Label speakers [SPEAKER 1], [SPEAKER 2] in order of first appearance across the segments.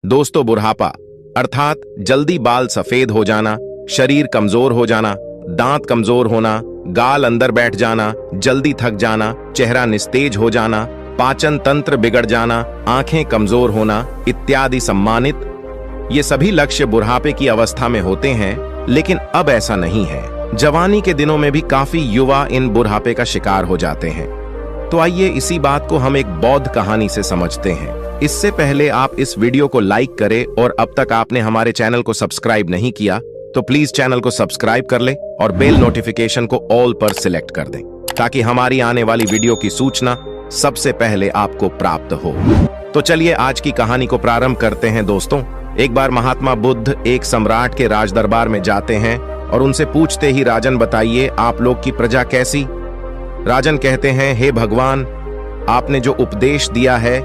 [SPEAKER 1] दोस्तों, बुढ़ापा अर्थात जल्दी बाल सफेद हो जाना, शरीर कमजोर हो जाना, दांत कमजोर होना, गाल अंदर बैठ जाना, जल्दी थक जाना, चेहरा निस्तेज हो जाना, पाचन तंत्र बिगड़ जाना, आंखें कमजोर होना इत्यादि सम्मानित ये सभी लक्ष्य बुढ़ापे की अवस्था में होते हैं। लेकिन अब ऐसा नहीं है। जवानी के दिनों में भी काफी युवा इन बुढ़ापे का शिकार हो जाते हैं। तो आइए इसी बात को हम एक बौद्ध कहानी से समझते हैं। इससे पहले आप इस वीडियो को लाइक करें और अब तक आपने हमारे चैनल को सब्सक्राइब नहीं किया तो प्लीज चैनल को सब्सक्राइब कर ले और बेल नोटिफिकेशन को ऑल पर सिलेक्ट कर दें ताकि हमारी आने वाली वीडियो की सूचना सबसे पहले आपको प्राप्त हो। तो चलिए आज की कहानी को प्रारंभ करते हैं। दोस्तों, एक बार महात्मा बुद्ध एक सम्राट के राज दरबार में जाते हैं और उनसे पूछते ही, राजन बताइए आप लोग की प्रजा कैसी? राजन कहते हैं, हे भगवान, आपने जो उपदेश दिया है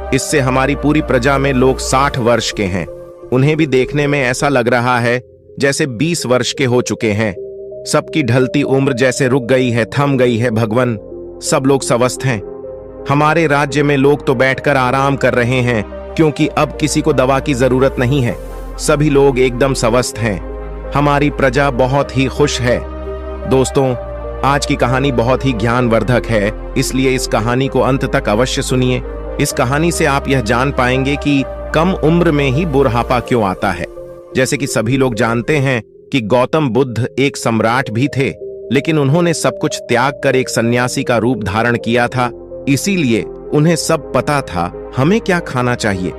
[SPEAKER 1] इससे हमारी पूरी प्रजा में लोग 60 वर्ष के हैं। उन्हें भी देखने में ऐसा लग रहा है जैसे 20 वर्ष के हो चुके हैं। सबकी ढलती उम्र जैसे रुक गई है, थम गई है। भगवान, सब लोग स्वस्थ हैं। हमारे राज्य में लोग तो बैठकर आराम कर रहे हैं क्योंकि अब किसी को दवा की जरूरत नहीं है। सभी लोग एकदम स्वस्थ हैं। हमारी प्रजा बहुत ही खुश है। दोस्तों, आज की कहानी बहुत ही ज्ञानवर्धक है, इसलिए इस कहानी को अंत तक अवश्य सुनिए। इस कहानी से आप यह जान पाएंगे कि कम उम्र में ही बुढ़ापा क्यों आता है। जैसे कि सभी लोग जानते हैं कि गौतम बुद्ध एक सम्राट भी थे, लेकिन उन्होंने सब कुछ त्याग कर एक सन्यासी का रूप धारण किया था। इसीलिए उन्हें सब पता था हमें क्या खाना चाहिए,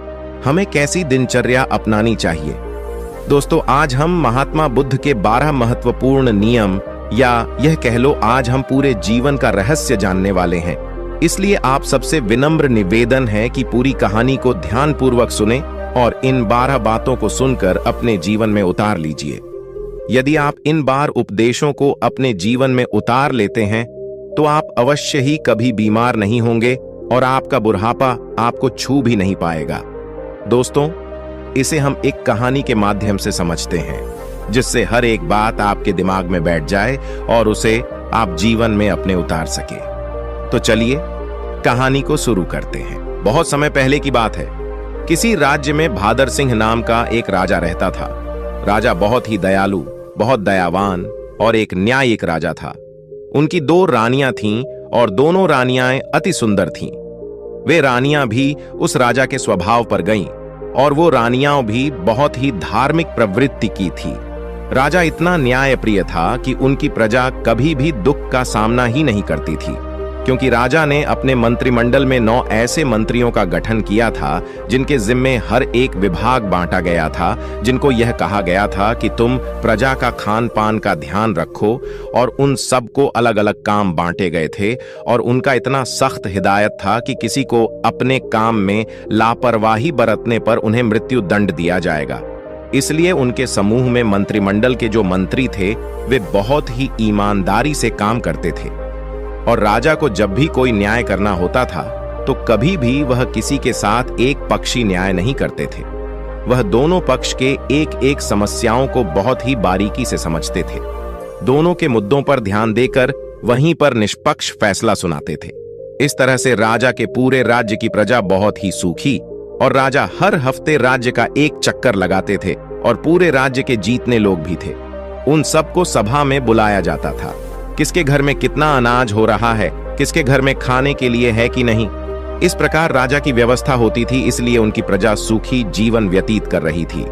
[SPEAKER 1] हमें कैसी दिनचर्या अपनानी चाहिए। दोस्तों, आज हम महात्मा बुद्ध के 12 महत्वपूर्ण नियम या यह कह लो आज हम पूरे जीवन का रहस्य जानने वाले हैं। इसलिए आप सबसे विनम्र निवेदन है कि पूरी कहानी को ध्यानपूर्वक सुने और इन 12 बातों को सुनकर अपने जीवन में उतार लीजिए। यदि आप इन 12 उपदेशों को अपने जीवन में उतार लेते हैं तो आप अवश्य ही कभी बीमार नहीं होंगे और आपका बुढ़ापा आपको छू भी नहीं पाएगा। दोस्तों, इसे हम एक कहानी के माध्यम से समझते हैं जिससे हर एक बात आपके दिमाग में बैठ जाए और उसे आप जीवन में अपने उतार सके। तो चलिए कहानी को शुरू करते हैं। बहुत समय पहले की बात है। किसी राज्य में भादर सिंह नाम का एक राजा रहता था। राजा बहुत ही दयालु, बहुत दयावान और एक न्यायिक राजा था। उनकी 2 रानियां थीं और दोनों रानियां अति सुंदर थीं। वे रानियां भी उस राजा के स्वभाव पर गईं और वो रानियां भी बहुत ही धार्मिक प्रवृत्ति की थी। राजा इतना न्यायप्रिय था कि उनकी प्रजा कभी भी दुख का सामना ही नहीं करती थी, क्योंकि राजा ने अपने मंत्रिमंडल में 9 ऐसे मंत्रियों का गठन किया था जिनके जिम्मे हर एक विभाग बांटा गया था, जिनको यह कहा गया था कि तुम प्रजा का खान पान का ध्यान रखो। और उन सबको अलग अलग काम बांटे गए थे और उनका इतना सख्त हिदायत था कि किसी को अपने काम में लापरवाही बरतने पर उन्हें मृत्यु दंड दिया जाएगा। इसलिए उनके समूह में मंत्रिमंडल के जो मंत्री थे वे बहुत ही ईमानदारी से काम करते थे और राजा को जब भी कोई न्याय करना होता था तो कभी भी वह किसी के साथ एक पक्षी न्याय नहीं करते थे। वह दोनों पक्ष के एक एक समस्याओं को बहुत ही बारीकी से समझते थे। दोनों के मुद्दों पर ध्यान देकर वहीं पर निष्पक्ष फैसला सुनाते थे। इस तरह से राजा के पूरे राज्य की प्रजा बहुत ही सूखी और राजा हर हफ्ते राज्य का एक चक्कर लगाते थे और पूरे राज्य के जीतने लोग भी थे। उन सबको सभा में बुलाया जाता था। किसके घर में कितना अनाज हो रहा है, किसके घर में खाने के लिए है कि नहीं, इस प्रकार राजा की व्यवस्था होती थी। इसलिए उनकी प्रजा सुखी जीवन व्यतीत कर रही थी।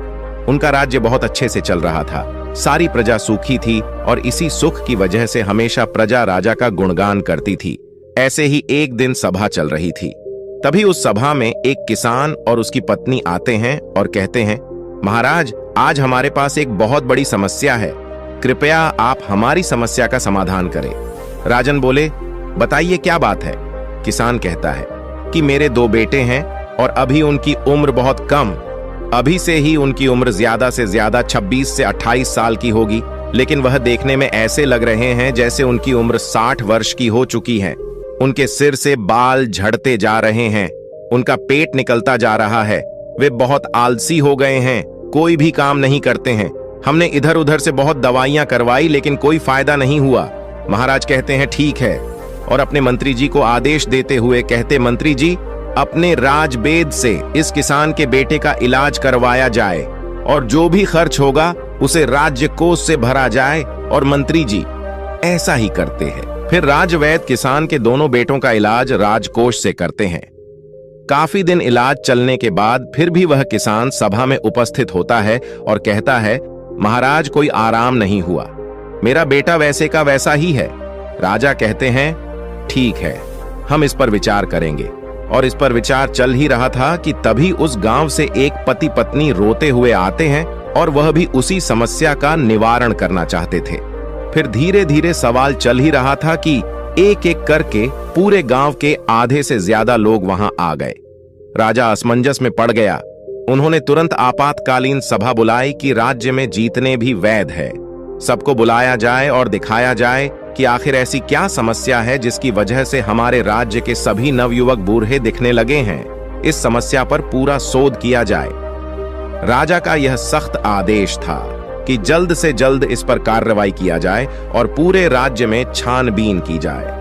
[SPEAKER 1] उनका राज्य बहुत अच्छे से चल रहा था। सारी प्रजा सुखी थी और इसी सुख की वजह से हमेशा प्रजा राजा का गुणगान करती थी। ऐसे ही एक दिन सभा चल रही थी। तभी उस सभा में एक किसान और उसकी पत्नी आते हैं और कहते हैं, महाराज, आज हमारे पास एक बहुत बड़ी समस्या है। कृपया आप हमारी समस्या का समाधान करें। राजन बोले, बताइए क्या बात है। किसान कहता है कि मेरे 2 बेटे हैं और अभी उनकी उम्र बहुत कम, अभी से ही उनकी उम्र ज्यादा से ज्यादा 26 से 28 साल की होगी, लेकिन वह देखने में ऐसे लग रहे हैं जैसे उनकी उम्र 60 वर्ष की हो चुकी है। उनके सिर से बाल झड़ते जा रहे हैं, उनका पेट निकलता जा रहा है, वे बहुत आलसी हो गए हैं, कोई भी काम नहीं करते हैं। हमने इधर उधर से बहुत दवाइयां करवाई लेकिन कोई फायदा नहीं हुआ। महाराज कहते हैं ठीक है और अपने मंत्री जी को आदेश देते हुए कहते, मंत्री जी अपने राजवेद से इस किसान के बेटे का इलाज करवाया जाए और जो भी खर्च होगा उसे राज्य कोष से भरा जाए। और मंत्री जी ऐसा ही करते हैं। फिर राजवैद्य किसान के दोनों बेटों का इलाज राजकोष से करते हैं। काफी दिन इलाज चलने के बाद फिर भी वह किसान सभा में उपस्थित होता है और कहता है, महाराज कोई आराम नहीं हुआ, मेरा बेटा वैसे का वैसा ही है। राजा कहते हैं, ठीक है, हम इस पर विचार करेंगे। और इस पर विचार चल ही रहा था कि तभी उस गांव से एक पति पत्नी रोते हुए आते हैं और वह भी उसी समस्या का निवारण करना चाहते थे। फिर धीरे धीरे सवाल चल ही रहा था कि एक एक करके पूरे गांव के आधे से ज्यादा लोग वहां आ गए। राजा असमंजस में पड़ गया। उन्होंने तुरंत आपातकालीन सभा बुलाई कि राज्य में जीतने भी वैध है, सबको बुलाया जाए और दिखाया जाए कि आखिर ऐसी क्या समस्या है जिसकी वजह से हमारे राज्य के सभी नवयुवक बूढ़े दिखने लगे हैं। इस समस्या पर पूरा शोध किया जाए। राजा का यह सख्त आदेश था कि जल्द से जल्द इस पर कार्रवाई किया जाए और पूरे राज्य में छानबीन की जाए।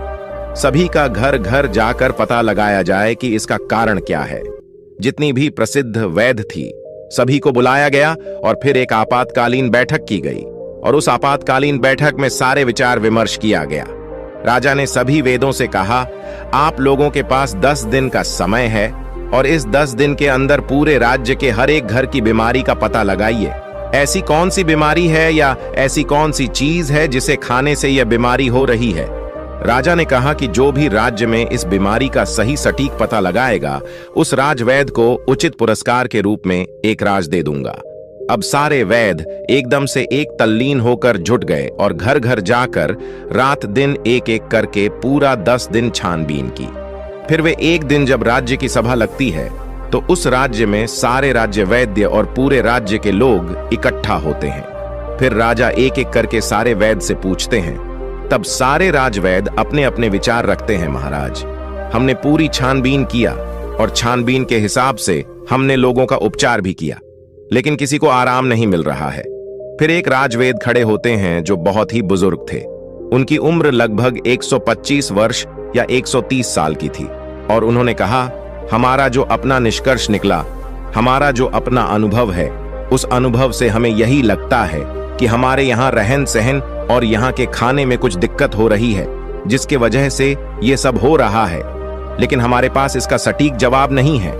[SPEAKER 1] सभी का घर घर जाकर पता लगाया जाए कि इसका कारण क्या है। जितनी भी प्रसिद्ध वैद्य थी सभी को बुलाया गया और फिर एक आपातकालीन बैठक की गई और उस आपातकालीन बैठक में सारे विचार विमर्श किया गया। राजा ने सभी वेदों से कहा, आप लोगों के पास 10 दिन का समय है और इस 10 दिन के अंदर पूरे राज्य के हर एक घर की बीमारी का पता लगाइए। ऐसी कौन सी बीमारी है या ऐसी कौन सी चीज है जिसे खाने से यह बीमारी हो रही है। राजा ने कहा कि जो भी राज्य में इस बीमारी का सही सटीक पता लगाएगा उस राजवैद्य को उचित पुरस्कार के रूप में एक राज दे दूंगा। अब सारे वैद्य एकदम से एक तल्लीन होकर जुट गए और घर घर जाकर रात दिन एक एक करके पूरा 10 दिन छानबीन की। फिर वे एक दिन जब राज्य की सभा लगती है तो उस राज्य में सारे राज्य वैद्य और पूरे राज्य के लोग इकट्ठा होते हैं। फिर राजा एक एक करके सारे वैद्य से पूछते हैं। तब सारे राजवैद्य अपने अपने विचार रखते हैं, महाराज हमने पूरी छानबीन किया और छानबीन के हिसाब से हमने लोगों का उपचार भी किया, लेकिन किसी को आराम नहीं मिल रहा है। फिर एक राजवेद खड़े होते हैं जो बहुत ही बुजुर्ग थे। उनकी उम्र लगभग 125 वर्ष या 130 साल की थी और उन्होंने कहा, हमारा जो अपना निष्कर्ष निकला, हमारा जो अपना अनुभव है, उस अनुभव से हमें यही लगता है कि हमारे यहाँ रहन सहन और यहाँ के खाने में कुछ दिक्कत हो रही है जिसके वजह से ये सब हो रहा है, लेकिन हमारे पास इसका सटीक जवाब नहीं है।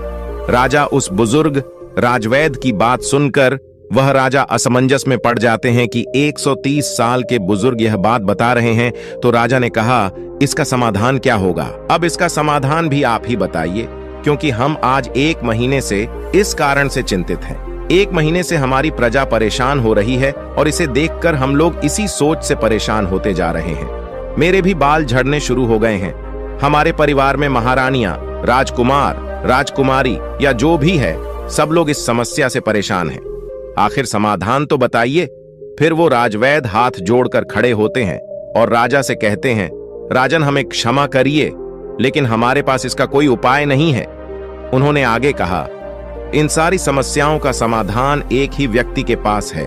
[SPEAKER 1] राजा उस बुजुर्ग राजवैद्य की बात सुनकर वह राजा असमंजस में पड़ जाते हैं कि 130 साल के बुजुर्ग यह बात बता रहे हैं। तो राजा ने कहा, इसका समाधान क्या होगा? अब इसका समाधान भी आप ही बताइए, क्योंकि हम आज 1 महीने से इस कारण से चिंतित हैं। 1 महीने से हमारी प्रजा परेशान हो रही है और इसे देखकर हम लोग इसी सोच से परेशान होते जा रहे हैं। मेरे भी बाल झड़ने शुरू हो गए हैं। हमारे परिवार में महारानियां, राजकुमार, राजकुमारी या जो भी है, सब लोग इस समस्या से परेशान हैं। आखिर समाधान तो बताइए। फिर वो राजवैद्य हाथ जोड़कर खड़े होते हैं और राजा से कहते हैं, राजन हमें क्षमा करिए, लेकिन हमारे पास इसका कोई उपाय नहीं है। उन्होंने आगे कहा, इन सारी समस्याओं का समाधान एक ही व्यक्ति के पास है।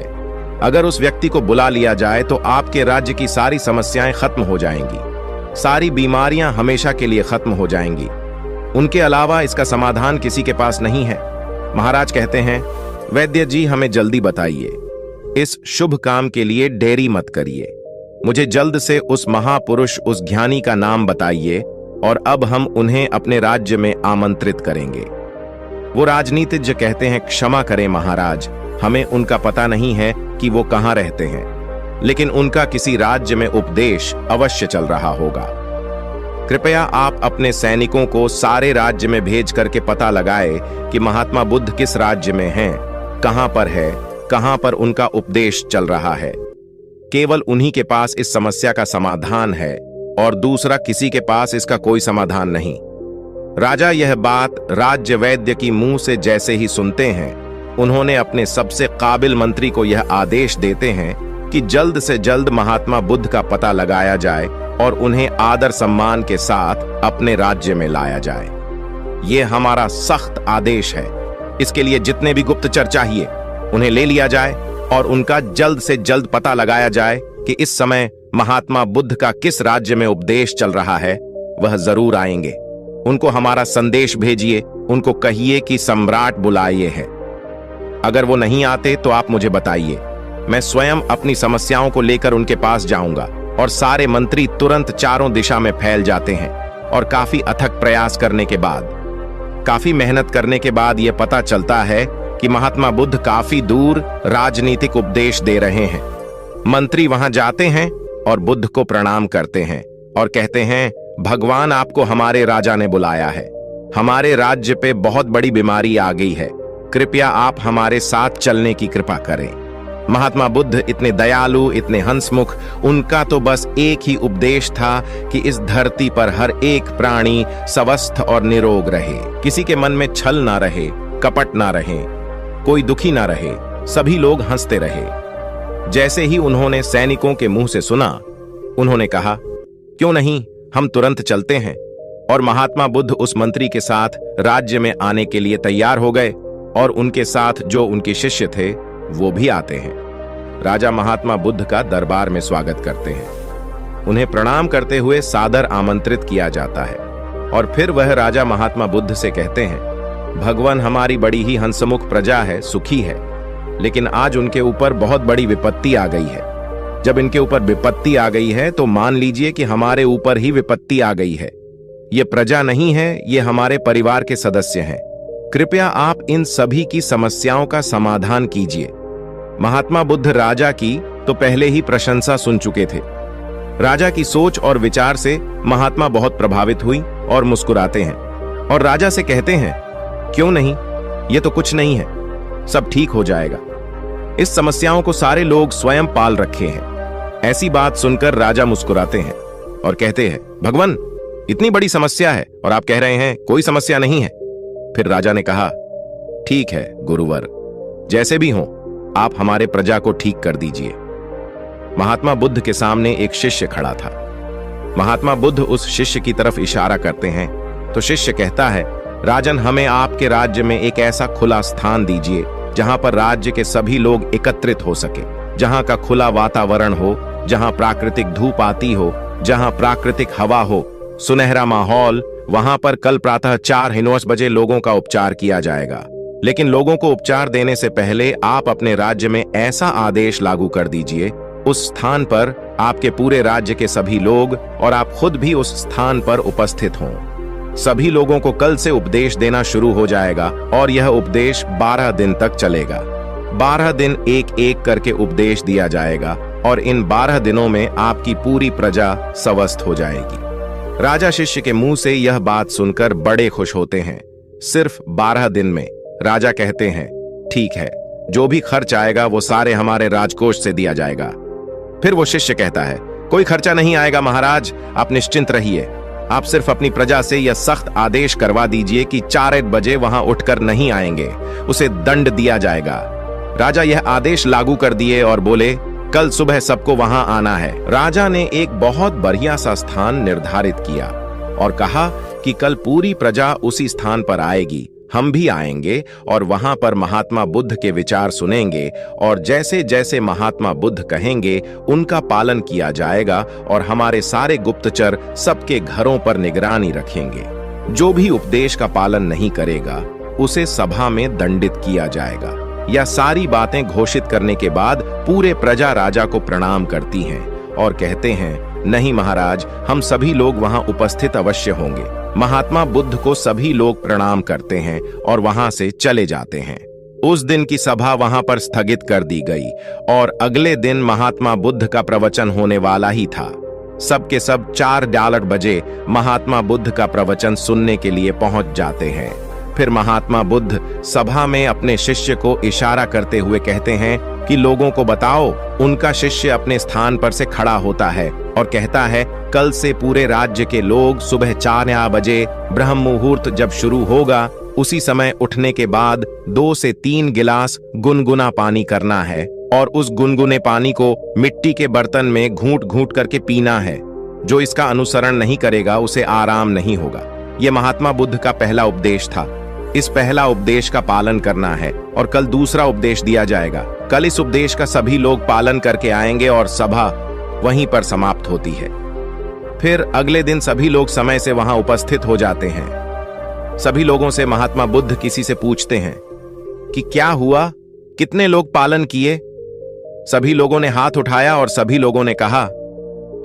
[SPEAKER 1] अगर उस व्यक्ति को बुला लिया जाए तो आपके राज्य की सारी समस्याएं खत्म हो जाएंगी, सारी बीमारियां हमेशा के लिए खत्म हो जाएंगी। उनके अलावा इसका समाधान किसी के पास नहीं है। महाराज कहते हैं, वैद्य जी हमें जल्दी बताइए, इस शुभ काम के लिए देरी मत करिए। मुझे जल्द से उस महापुरुष, उस ज्ञानी का नाम बताइए और अब हम उन्हें अपने राज्य में आमंत्रित करेंगे। वो राजनीतिज्ञ कहते हैं, क्षमा करें महाराज, हमें उनका पता नहीं है कि वो कहां रहते हैं, लेकिन उनका किसी राज्य में उपदेश अवश्य चल रहा होगा। कृपया आप अपने सैनिकों को सारे राज्य में भेज करके पता लगाए कि महात्मा बुद्ध किस राज्य में हैं, कहां पर है, कहां पर उनका उपदेश चल रहा है। केवल उन्हीं के पास इस समस्या का समाधान है और दूसरा किसी के पास इसका कोई समाधान नहीं। राजा यह बात राज्य वैद्य की मुंह से जैसे ही सुनते हैं, उन्होंने अपने सबसे काबिल मंत्री को यह आदेश देते हैं कि जल्द से जल्द महात्मा बुद्ध का पता लगाया जाए और उन्हें आदर सम्मान के साथ अपने राज्य में लाया जाए। यह हमारा सख्त आदेश है। इसके लिए जितने भी गुप्तचर चाहिए उन्हें ले लिया जाए और उनका जल्द से जल्द पता लगाया जाए कि इस समय महात्मा बुद्ध का किस राज्य में उपदेश चल रहा है। वह जरूर आएंगे। उनको हमारा संदेश भेजिए, उनको कहिए कि सम्राट बुलाए है। अगर वो नहीं आते तो आप मुझे बताइए, मैं स्वयं अपनी समस्याओं को लेकर उनके पास जाऊंगा। और सारे मंत्री तुरंत चारों दिशा में फैल जाते हैं और काफी अथक प्रयास करने के बाद, काफी मेहनत करने के बाद यह पता चलता है कि महात्मा बुद्ध काफी दूर राजनीतिक उपदेश दे रहे हैं। मंत्री वहां जाते हैं और बुद्ध को प्रणाम करते हैं और कहते हैं, भगवान आपको हमारे राजा ने बुलाया है। हमारे राज्य पे बहुत बड़ी बीमारी आ गई है, कृपया आप हमारे साथ चलने की कृपा करें। महात्मा बुद्ध इतने दयालु, इतने हंसमुख, उनका तो बस एक ही उपदेश था कि इस धरती पर हर एक प्राणी स्वस्थ और निरोग रहे, किसी के मन में छल ना रहे, कपट ना रहे, कोई दुखी ना रहे, सभी लोग हंसते रहे। जैसे ही उन्होंने सैनिकों के मुंह से सुना, उन्होंने कहा, क्यों नहीं, हम तुरंत चलते हैं। और महात्मा बुद्ध उस मंत्री के साथ राज्य में आने के लिए तैयार हो गए और उनके साथ जो उनके शिष्य थे वो भी आते हैं। राजा महात्मा बुद्ध का दरबार में स्वागत करते हैं। उन्हें प्रणाम करते हुए सादर आमंत्रित किया जाता है और फिर वह राजा महात्मा बुद्ध से कहते हैं, भगवान हमारी बड़ी ही हंसमुख प्रजा है, सुखी है, लेकिन आज उनके ऊपर बहुत बड़ी विपत्ति आ गई है। जब इनके ऊपर विपत्ति आ गई है तो मान लीजिए कि हमारे ऊपर ही विपत्ति आ गई है। ये प्रजा नहीं है, ये हमारे परिवार के सदस्य हैं। कृपया आप इन सभी की समस्याओं का समाधान कीजिए। महात्मा बुद्ध राजा की तो पहले ही प्रशंसा सुन चुके थे। राजा की सोच और विचार से महात्मा बहुत प्रभावित हुई और मुस्कुराते हैं और राजा से कहते हैं, क्यों नहीं, ये तो कुछ नहीं है, सब ठीक हो जाएगा। इस समस्याओं को सारे लोग स्वयं पाल रखे हैं। ऐसी बात सुनकर राजा मुस्कुराते हैं और कहते हैं, भगवान इतनी बड़ी समस्या है और आप कह रहे हैं कोई समस्या नहीं है। फिर राजा ने कहा, ठीक है गुरुवर, जैसे भी हो आप हमारे प्रजा को ठीक कर दीजिए। महात्मा बुद्ध के सामने एक शिष्य खड़ा था। महात्मा बुद्ध उस शिष्य की तरफ इशारा करते हैं तो शिष्य कहता है, राजन हमें आपके राज्य में एक ऐसा खुला स्थान दीजिए जहां पर राज्य के सभी लोग एकत्रित हो सके, जहां का खुला वातावरण हो, जहां प्राकृतिक धूप आती हो, जहां प्राकृतिक हवा हो, सुनहरा माहौल। वहां पर कल प्रातः 4:09 बजे लोगों का उपचार किया जाएगा। लेकिन लोगों को उपचार देने से पहले आप अपने राज्य में ऐसा आदेश लागू कर दीजिए, उस स्थान पर आपके पूरे राज्य के सभी लोग और आप खुद भी उस स्थान पर उपस्थित हों। सभी लोगों को कल से उपदेश देना शुरू हो जाएगा और यह उपदेश 12 दिन तक चलेगा। 12 दिन एक एक करके उपदेश दिया जाएगा और इन 12 दिनों में आपकी पूरी प्रजा स्वस्थ हो जाएगी। राजा शिष्य के मुंह से यह बात सुनकर बड़े खुश होते हैं। सिर्फ 12 दिन में राजा कहते हैं, ठीक है, जो भी खर्च आएगा वो सारे हमारे राजकोष से दिया जाएगा। फिर वो शिष्य कहता है, कोई खर्चा नहीं आएगा महाराज, आप निश्चिंत रहिए। आप सिर्फ अपनी प्रजा से यह सख्त आदेश करवा दीजिए कि 4 बजे वहां उठकर नहीं आएंगे, उसे दंड दिया जाएगा। राजा यह आदेश लागू कर दिए और बोले, कल सुबह सबको वहां आना है। राजा ने एक बहुत बढ़िया सा स्थान निर्धारित किया और कहा कि कल पूरी प्रजा उसी स्थान पर आएगी, हम भी आएंगे और वहां पर महात्मा बुद्ध के विचार सुनेंगे और जैसे जैसे महात्मा बुद्ध कहेंगे उनका पालन किया जाएगा और हमारे सारे गुप्तचर सबके घरों पर निगरानी रखेंगे। जो भी उपदेश का पालन नहीं करेगा उसे सभा में दंडित किया जाएगा। यह सारी बातें घोषित करने के बाद पूरे प्रजा राजा को प्रणाम करती हैं और कहते हैं, नहीं महाराज, हम सभी लोग वहां उपस्थित अवश्य होंगे। महात्मा बुद्ध को सभी लोग प्रणाम करते हैं और वहां से चले जाते हैं। उस दिन की सभा वहां पर स्थगित कर दी गई और अगले दिन महात्मा बुद्ध का प्रवचन होने वाला ही था। सबके सब 4 बजे महात्मा बुद्ध का प्रवचन सुनने के लिए पहुंच जाते हैं। फिर महात्मा बुद्ध सभा में अपने शिष्य को इशारा करते हुए कहते हैं कि लोगों को बताओ। उनका शिष्य अपने स्थान पर से खड़ा होता है और कहता है, कल से पूरे राज्य के लोग सुबह 4 बजे ब्रह्म मुहूर्त जब शुरू होगा उसी समय उठने के बाद 2 से 3 गिलास गुनगुना पानी करना है और उस गुनगुने पानी को मिट्टी के बर्तन में घूंट घूंट करके पीना है। जो इसका अनुसरण नहीं करेगा उसे आराम नहीं होगा। यह महात्मा बुद्ध का पहला उपदेश था। इस पहला उपदेश का पालन करना है और कल दूसरा उपदेश दिया जाएगा। कल इस उपदेश का सभी लोग पालन करके आएंगे और सभा वहीं पर समाप्त होती है। फिर अगले दिन सभी लोग समय से वहां उपस्थित हो जाते हैं। सभी लोगों से महात्मा बुद्ध किसी से पूछते हैं कि क्या हुआ, कितने लोग पालन किए। सभी लोगों ने हाथ उठाया और सभी लोगों ने कहा,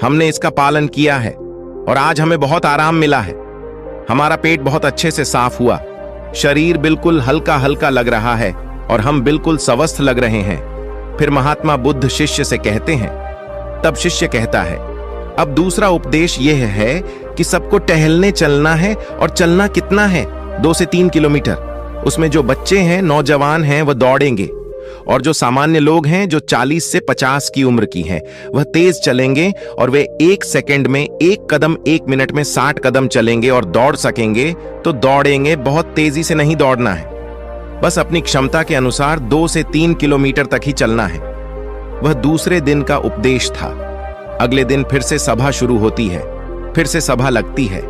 [SPEAKER 1] हमने इसका पालन किया है और आज हमें बहुत आराम मिला है। हमारा पेट बहुत अच्छे से साफ हुआ, शरीर बिल्कुल हल्का हल्का लग रहा है और हम बिल्कुल स्वस्थ लग रहे हैं। फिर महात्मा बुद्ध शिष्य से कहते हैं, तब शिष्य कहता है, अब दूसरा उपदेश यह है कि सबको टहलने चलना है और चलना कितना है, 2 से 3 किलोमीटर। उसमें जो बच्चे हैं, नौजवान हैं, वह दौड़ेंगे और जो सामान्य लोग हैं, जो 40 से 50 की उम्र की हैं, वह तेज चलेंगे और वे 1 सेकंड में 1 कदम 1 मिनट में 60 कदम चलेंगे और दौड़ सकेंगे तो दौड़ेंगे। बहुत तेजी से नहीं दौड़ना है, बस अपनी क्षमता के अनुसार 2 से 3 किलोमीटर तक ही चलना है। वह दूसरे दिन का उपदेश था। अगले दिन फिर से सभा शुरू होती है, फिर से सभा लगती है।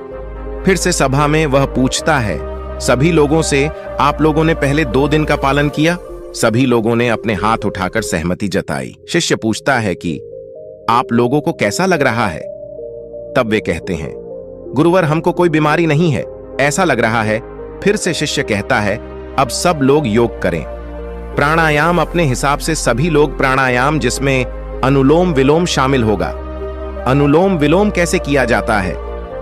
[SPEAKER 1] फिर से सभा में वह पूछता है सभी लोगों से, आप लोगों ने पहले 2 दिन का पालन किया? सभी लोगों ने अपने हाथ उठाकर सहमति जताई। शिष्य पूछता है कि आप लोगों को कैसा लग रहा है? तब वे कहते हैं, गुरुवर, हमको कोई बीमारी नहीं है, ऐसा लग रहा है। फिर से शिष्य कहता है, अब सब लोग योग करें। प्राणायाम अपने हिसाब से सभी लोग प्राणायाम, जिसमें अनुलोम विलोम शामिल होगा। अनुलोम विलोम कैसे किया जाता है?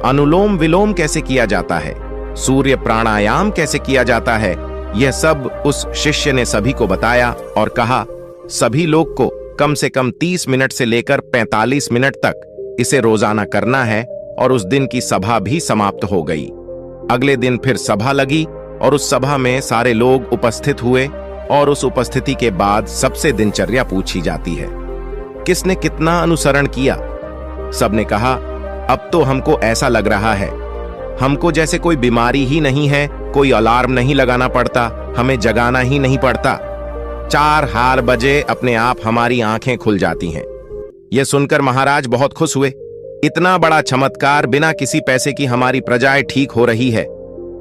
[SPEAKER 1] अनुलोम विलोम कैसे किया जाता है? सूर्य प्राणायाम कैसे किया जाता है? यह सब उस शिष्य ने सभी को बताया और कहा, सभी लोग को कम से कम 30 मिनट से लेकर 45 मिनट तक इसे रोजाना करना है। और उस दिन की सभा भी समाप्त हो गई। अगले दिन फिर सभा लगी और उस सभा में सारे लोग उपस्थित हुए और उस उपस्थिति के बाद सबसे दिनचर्या पूछी जाती है, किसने कितना अनुसरण किया? सबने कहा, अब तो हमको ऐसा लग रहा है हमको जैसे कोई बीमारी ही नहीं है, कोई अलार्म नहीं लगाना पड़ता, हमें जगाना ही नहीं पड़ता। 4 बजे अपने आप हमारी आंखें खुल जाती हैं। यह सुनकर महाराज बहुत खुश हुए। इतना बड़ा चमत्कार, बिना किसी पैसे की हमारी प्रजाएं ठीक हो रही है।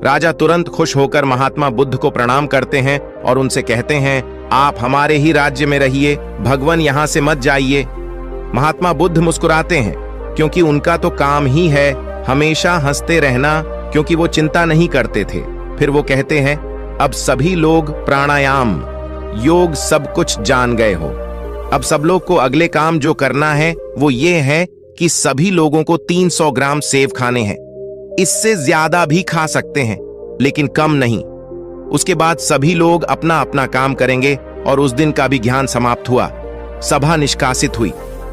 [SPEAKER 1] राजा तुरंत खुश होकर महात्मा बुद्ध को प्रणाम करते हैं और उनसे कहते हैं, आप हमारे ही राज्य में रहिए, भगवान यहां से मत जाइए। महात्मा बुद्ध मुस्कुराते हैं क्योंकि उनका तो काम ही है हमेशा हंसते रहना, क्योंकि वो चिंता नहीं करते थे। फिर वो कहते हैं, अब सभी लोग प्राणायाम, योग सब कुछ जान गए हो। अब सब लोग को अगले काम जो करना है वो ये है कि सभी लोगों को 300 ग्राम सेब खाने हैं। इससे ज्यादा भी खा सकते हैं लेकिन कम नहीं। उसके बाद सभी लोग अपना अपना काम करेंगे और उस दिन का भी ज्ञान समाप्त हुआ। सभा निष्कासित हुई।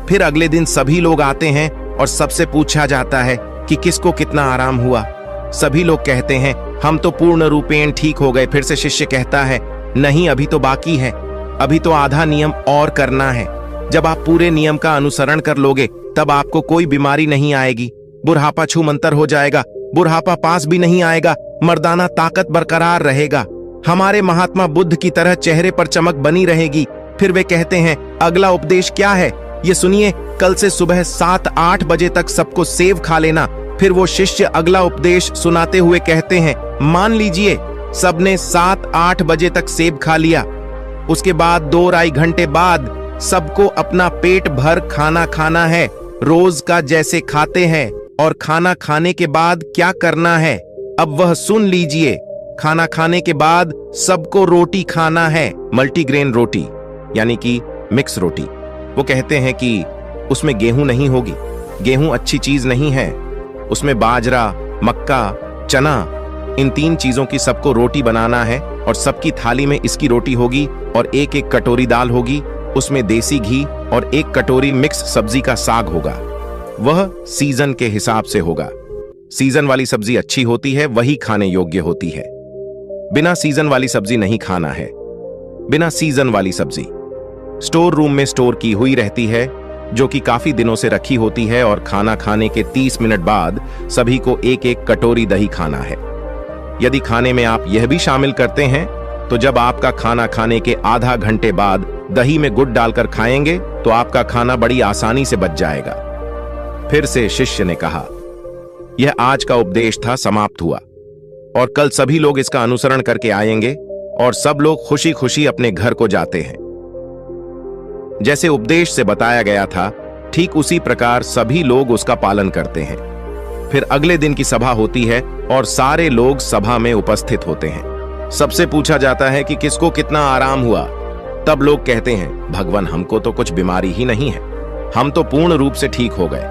[SPEAKER 1] फिर अगले दिन सभी लोग आते हैं और सबसे पूछा जाता है कि किसको कितना आराम हुआ। सभी लोग कहते हैं, हम तो पूर्ण रूपेण ठीक हो गए। फिर से शिष्य कहता है, नहीं, अभी तो बाकी है, अभी तो आधा नियम और करना है। जब आप पूरे नियम का अनुसरण कर लोगे तब आपको कोई बीमारी नहीं आएगी, बुढ़ापा छूमंतर हो जाएगा, बुढ़ापा पास भी नहीं आएगा, मर्दाना ताकत बरकरार रहेगा, हमारे महात्मा बुद्ध की तरह चेहरे पर चमक बनी रहेगी। फिर वे कहते हैं, अगला उपदेश क्या है ये सुनिए, कल से सुबह 7-8 बजे तक सबको सेब खा लेना। फिर वो शिष्य अगला उपदेश सुनाते हुए कहते हैं, मान लीजिए सबने 7-8 बजे तक सेब खा लिया। उसके बाद 2-2.5 घंटे बाद सबको अपना पेट भर खाना खाना है, रोज का जैसे खाते हैं। और खाना खाने के बाद क्या करना है, अब वह सुन लीजिए। खाना खाने के बाद सबको रोटी खाना है, मल्टीग्रेन रोटी यानी कि मिक्स रोटी। वो कहते हैं कि उसमें गेहूं नहीं होगी, गेहूं अच्छी चीज नहीं है, उसमें बाजरा, मक्का, चना, इन 3 चीजों की सबको रोटी बनाना है और सबकी थाली में इसकी रोटी होगी और 1-1 कटोरी दाल होगी, उसमें देसी घी और 1 कटोरी मिक्स सब्जी का साग होगा। वह सीजन के हिसाब से होगा। सीजन वाली सब्जी अच्छी होती है, वही खाने योग्य होती है। बिना सीजन वाली सब्जी नहीं खाना है। बिना सीजन वाली सब्जी स्टोर रूम में स्टोर की हुई रहती है, जो कि काफी दिनों से रखी होती है। और खाना खाने के 30 मिनट बाद सभी को 1-1 कटोरी दही खाना है। यदि खाने में आप यह भी शामिल करते हैं तो जब आपका खाना खाने के आधा घंटे बाद दही में गुड़ डालकर खाएंगे तो आपका खाना बड़ी आसानी से बच जाएगा। फिर से शिष्य ने कहा, यह आज का उपदेश था, समाप्त हुआ और कल सभी लोग इसका अनुसरण करके आएंगे और सब लोग खुशी खुशी अपने घर को जाते हैं। जैसे उपदेश से बताया गया था ठीक उसी प्रकार सभी लोग उसका पालन करते हैं। फिर अगले दिन की सभा होती है और सारे लोग सभा में उपस्थित होते हैं। सबसे पूछा जाता है कि किसको कितना आराम हुआ। तब लोग कहते हैं, भगवान हमको तो कुछ बीमारी ही नहीं है, हम तो पूर्ण रूप से ठीक हो गए,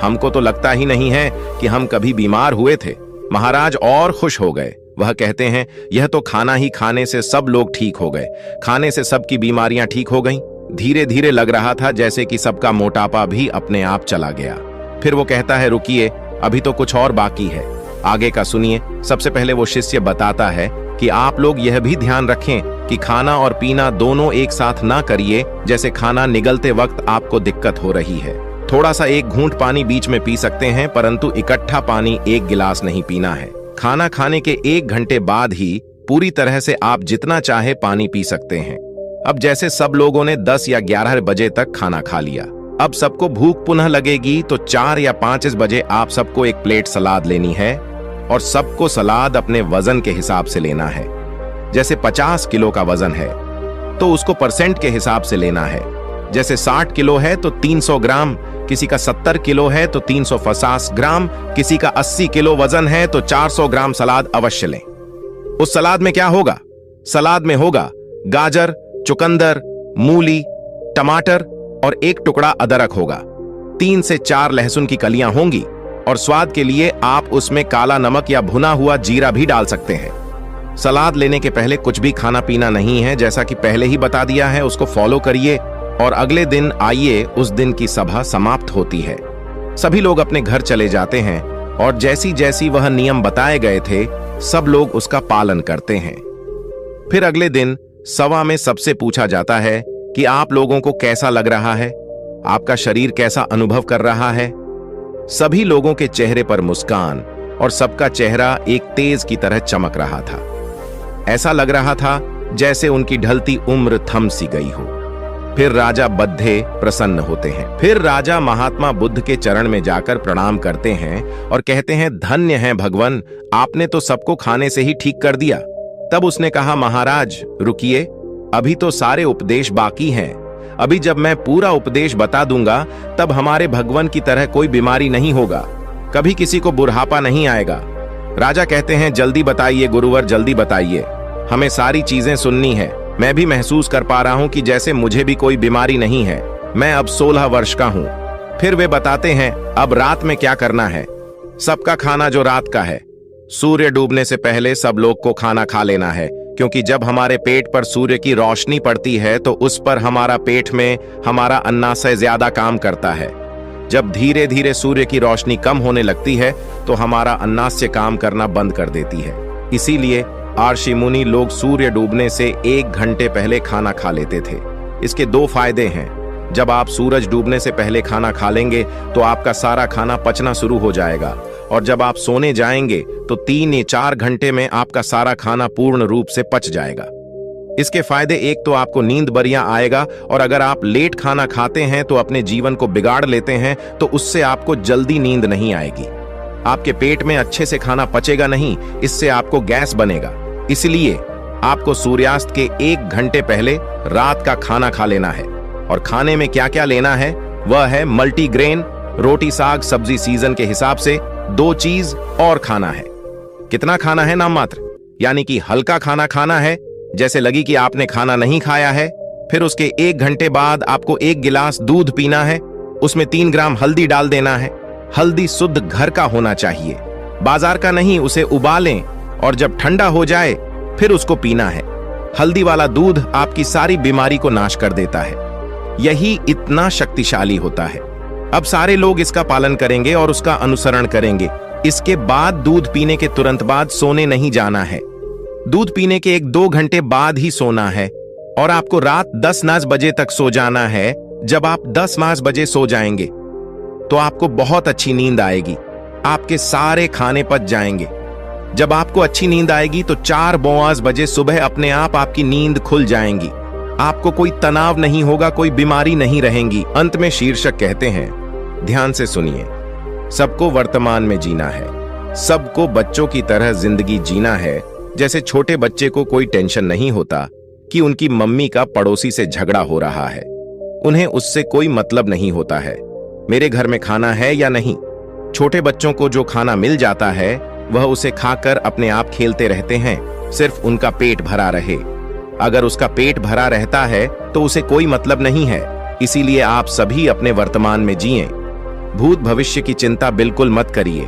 [SPEAKER 1] हमको तो लगता ही नहीं है कि हम कभी बीमार हुए थे। महाराज और खुश हो गए। वह कहते हैं, यह तो खाना ही खाने से सब लोग ठीक हो गए, खाने से सबकी बीमारियां ठीक हो गईं। धीरे धीरे लग रहा था जैसे कि सबका मोटापा भी अपने आप चला गया। फिर वो कहता है, रुकिए, अभी तो कुछ और बाकी है, आगे का सुनिए। सबसे पहले वो शिष्य बताता है कि आप लोग यह भी ध्यान रखें कि खाना और पीना दोनों एक साथ ना करिए। जैसे खाना निगलते वक्त आपको दिक्कत हो रही है, थोड़ा सा एक घूंट पानी बीच में पी सकते हैं, परंतु इकट्ठा पानी एक गिलास नहीं पीना है। खाना खाने के 1 घंटे बाद ही पूरी तरह से आप जितना चाहे पानी पी सकते हैं। अब जैसे सब लोगों ने 10 या 11 बजे तक खाना खा लिया, अब सबको भूख पुनः लगेगी तो 4 या 5 बजे आप सबको एक प्लेट सलाद लेनी है और सबको सलाद अपने वजन के हिसाब से लेना है। जैसे 50 किलो का वजन है तो उसको परसेंट के हिसाब से लेना है। जैसे 60 किलो है तो 300 ग्राम, किसी का 70 किलो है तो 350 ग्राम, किसी का 80 किलो वजन है तो 400 ग्राम सलाद अवश्य लें। उस सलाद में क्या होगा? सलाद में होगा गाजर, चुकंदर, मूली, टमाटर और 1 टुकड़ा अदरक होगा। 3 से 4 लहसुन की कलियां होंगी और स्वाद के लिए आप उसमें काला नमक या भुना हुआ जीरा भी डाल सकते हैं। सलाद लेने के पहले कुछ भी खाना पीना नहीं है, जैसा कि पहले ही बता दिया है। उसको फॉलो करिए और अगले दिन आइए। उस दिन की सभा समाप्त होती है, सभी लोग अपने घर चले जाते हैं और जैसी जैसी वह नियम बताए गए थे सब लोग उसका पालन करते हैं। फिर अगले दिन सभा में सबसे पूछा जाता है कि आप लोगों को कैसा लग रहा है, आपका शरीर कैसा अनुभव कर रहा है। सभी लोगों के चेहरे पर मुस्कान और सबका चेहरा एक तेज की तरह चमक रहा था। ऐसा लग रहा था जैसे उनकी ढलती उम्र थम सी गई हो। फिर राजा बद्धे प्रसन्न होते हैं। फिर राजा महात्मा बुद्ध के चरण में जाकर प्रणाम करते हैं और कहते हैं, धन्य है भगवान, आपने तो सबको खाने से ही ठीक कर दिया। तब उसने कहा, महाराज रुकिए, अभी तो सारे उपदेश बाकी हैं। अभी जब मैं पूरा उपदेश बता दूंगा तब हमारे भगवान की तरह कोई बीमारी नहीं होगा, कभी किसी को बुढ़ापा नहीं आएगा। राजा कहते हैं, जल्दी बताइए गुरुवर, जल्दी बताइए, हमें सारी चीजें सुननी है। मैं भी महसूस कर पा रहा हूं कि जैसे मुझे भी कोई बीमारी नहीं है। मैं अब 16 वर्ष का हूं। फिर वे बताते हैं, अब रात में क्या करना है। सबका खाना जो रात का है, सूर्य डूबने से पहले सब लोग को खाना खा लेना है, क्योंकि जब हमारे पेट पर सूर्य की रोशनी पड़ती है तो उस पर हमारा पेट में हमारा अन्नाशय ज्यादा काम करता है। जब धीरे धीरे सूर्य की रोशनी कम होने लगती है तो हमारा अन्नाशय काम करना बंद कर देती है। इसीलिए आर्षि मुनि लोग सूर्य डूबने से 1 घंटे पहले खाना खा लेते थे। इसके 2 फायदे हैं। जब आप सूरज डूबने से पहले खाना खा लेंगे तो आपका सारा खाना पचना शुरू हो जाएगा, और जब आप सोने जाएंगे तो 3 या 4 घंटे में आपका सारा खाना पूर्ण रूप से पच जाएगा। इसके फायदे, एक तो आपको नींद बढ़िया आएगा, और अगर आप लेट खाना खाते हैं तो अपने जीवन को बिगाड़ लेते हैं तो उससे आपको जल्दी नींद नहीं आएगी। आपके पेट में अच्छे से खाना पचेगा नहीं, इससे आपको गैस बनेगा। इसलिए आपको सूर्यास्त के 1 घंटे पहले रात का खाना खा लेना है। और खाने में क्या क्या लेना है वह है मल्टीग्रेन, रोटी साग सब्जी सीजन के हिसाब से 2 चीज और खाना है। कितना खाना है? नाम मात्र, यानी कि हल्का खाना खाना है, जैसे लगी कि आपने खाना नहीं खाया है। फिर उसके 1 घंटे बाद आपको 1 गिलास दूध पीना है, उसमें 3 ग्राम हल्दी डाल देना है। हल्दी शुद्ध घर का होना चाहिए, बाजार का नहीं। उसे उबालें और जब ठंडा हो जाए फिर उसको पीना है। हल्दी वाला दूध आपकी सारी बीमारी को नाश कर देता है, यही इतना शक्तिशाली होता है। अब सारे लोग इसका पालन करेंगे और उसका अनुसरण करेंगे। इसके बाद दूध पीने के तुरंत बाद सोने नहीं जाना है। दूध पीने के 1-2 घंटे बाद ही सोना है, और आपको रात 10 बजे तक सो जाना है। जब आप 10 बजे सो जाएंगे तो आपको बहुत अच्छी नींद आएगी, आपके सारे खाने पच जाएंगे। जब आपको अच्छी नींद आएगी तो 4 बजे सुबह अपने आप आपकी नींद खुल जाएंगी। आपको कोई तनाव नहीं होगा, कोई बीमारी नहीं रहेंगी। अंत में शीर्षक कहते हैं, ध्यान से सुनिए, सबको वर्तमान में जीना है, सबको बच्चों की तरह जिंदगी जीना है। जैसे छोटे बच्चे को कोई टेंशन नहीं होता कि उनकी मम्मी का पड़ोसी से झगड़ा हो रहा है, उन्हें उससे कोई मतलब नहीं होता है। मेरे घर में खाना है या नहीं। छोटे बच्चों को जो खाना मिल जाता है वह उसे खाकर अपने आप खेलते रहते हैं, सिर्फ उनका पेट भरा रहे। अगर उसका पेट भरा रहता है तो उसे कोई मतलब नहीं है। इसीलिए आप सभी अपने वर्तमान में जिएं। भूत भविष्य की चिंता बिल्कुल मत करिए।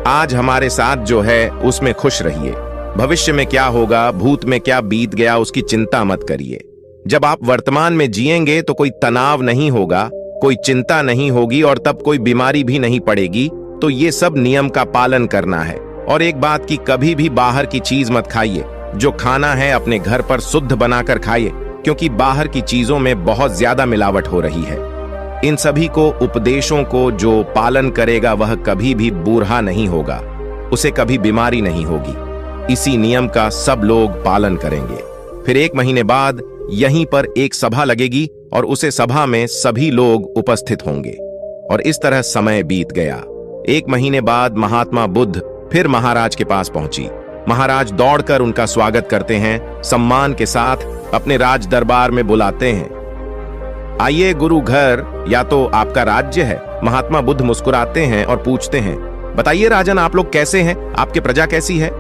[SPEAKER 1] आज हमारे साथ जो है उसमें खुश रहिए। भविष्य में क्या होगा, भूत में क्या बीत गया, उसकी चिंता मत करिए। जब आप वर्तमान में जिएंगे तो कोई तनाव नहीं होगा, कोई चिंता नहीं होगी और तब कोई बीमारी भी नहीं पड़ेगी। तो ये सब नियम का पालन करना है। और एक बात की, कभी भी बाहर की चीज मत खाइए। जो खाना है अपने घर पर शुद्ध बनाकर खाइए, क्योंकि बाहर की चीजों में बहुत ज्यादा मिलावट हो रही है। इन सभी को उपदेशों को जो पालन करेगा वह कभी भी बूढ़ा नहीं होगा, उसे कभी बीमारी नहीं होगी। इसी नियम का सब लोग पालन करेंगे। फिर 1 महीने बाद यहीं पर एक सभा लगेगी और उसे सभा में सभी लोग उपस्थित होंगे। और इस तरह समय बीत गया। 1 महीने बाद महात्मा बुद्ध फिर महाराज के पास पहुंची। महाराज दौड़कर उनका स्वागत करते हैं, सम्मान के साथ अपने राज दरबार में बुलाते हैं। आइए गुरु घर, या तो आपका राज्य है। महात्मा बुद्ध मुस्कुराते हैं और पूछते हैं, बताइए राजन, आप लोग कैसे हैं, आपकी प्रजा कैसी है।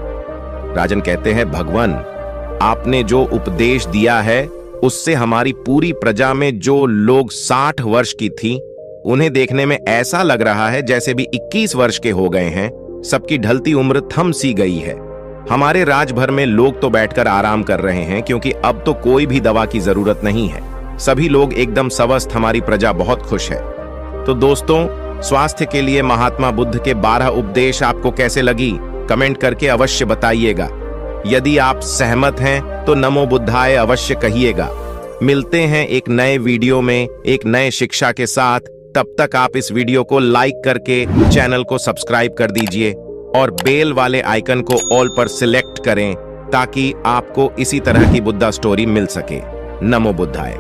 [SPEAKER 1] राजन कहते हैं, भगवान, आपने जो उपदेश दिया है उससे हमारी पूरी प्रजा में जो लोग 60 वर्ष की थी, उन्हें देखने में ऐसा लग रहा है जैसे भी 21 वर्ष के हो गए हैं। सबकी ढलती उम्र थम सी गई है। हमारे राज भर में लोग तो बैठकर आराम कर रहे हैं, क्योंकि अब तो कोई भी दवा की जरूरत नहीं है। सभी लोग एकदम स्वस्थ, हमारी प्रजा बहुत खुश है। तो दोस्तों, स्वास्थ्य के लिए महात्मा बुद्ध के 12 उपदेश आपको कैसे लगी, कमेंट करके अवश्य बताइएगा। यदि आप सहमत हैं तो नमो बुद्धाय अवश्य कहिएगा। मिलते हैं एक नए वीडियो में एक नए शिक्षा के साथ। तब तक आप इस वीडियो को लाइक करके चैनल को सब्सक्राइब कर दीजिए और बेल वाले आइकन को ऑल पर सिलेक्ट करें, ताकि आपको इसी तरह की बुद्धा स्टोरी मिल सके। नमो बुद्धाय।